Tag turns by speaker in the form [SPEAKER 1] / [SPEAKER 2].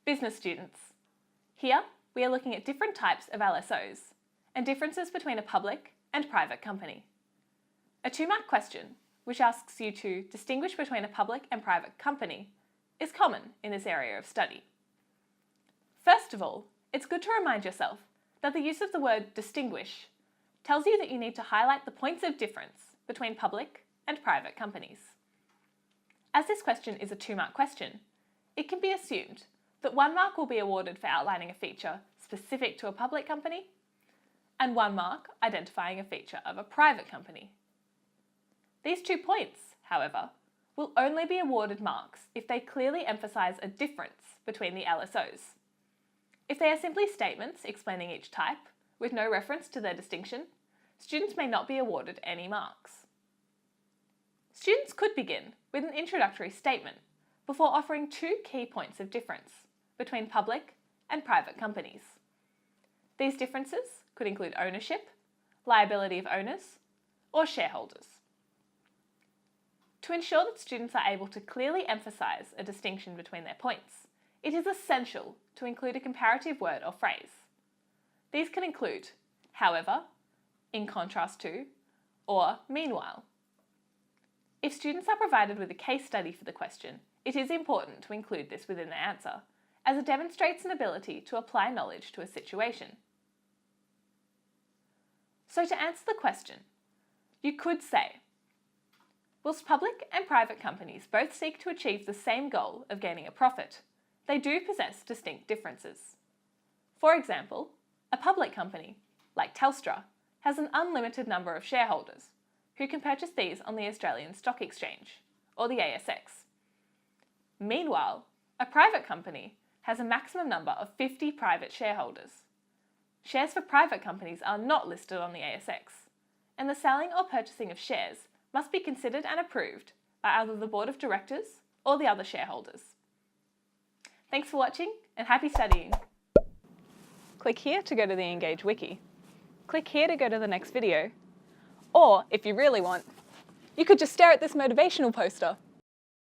[SPEAKER 1] Business students. Here, we are looking at different types of LSOs and differences between a public and private company. A 2-mark question, which asks you to distinguish between a public and private company, is common in this area of study. First of all, it's good to remind yourself that the use of the word distinguish tells you that you need to highlight the points of difference between public and private companies. As this question is a 2-mark question, it can be assumed that 1 mark will be awarded for outlining a feature specific to a public company and 1 mark identifying a feature of a private company. These 2 points, however, will only be awarded marks if they clearly emphasise a difference between the LSOs. If they are simply statements explaining each type, with no reference to their distinction, students may not be awarded any marks. Students could begin with an introductory statement before offering 2 key points of difference between public and private companies. These differences could include ownership, liability of owners, or shareholders. To ensure that students are able to clearly emphasise a distinction between their points, it is essential to include a comparative word or phrase. These can include however, in contrast to, or meanwhile. If students are provided with a case study for the question, it is important to include this within their answer, as it demonstrates an ability to apply knowledge to a situation. So to answer the question, you could say, whilst public and private companies both seek to achieve the same goal of gaining a profit, they do possess distinct differences. For example, a public company, like Telstra, has an unlimited number of shareholders who can purchase these on the Australian Stock Exchange, or the ASX. Meanwhile, a private company has a maximum number of 50 private shareholders. Shares for private companies are not listed on the ASX, and the selling or purchasing of shares must be considered and approved by either the board of directors or the other shareholders. Thanks for watching and happy studying! Click here to go to the Engage Wiki. Click here to go to the next video. Or, if you really want, you could just stare at this motivational poster.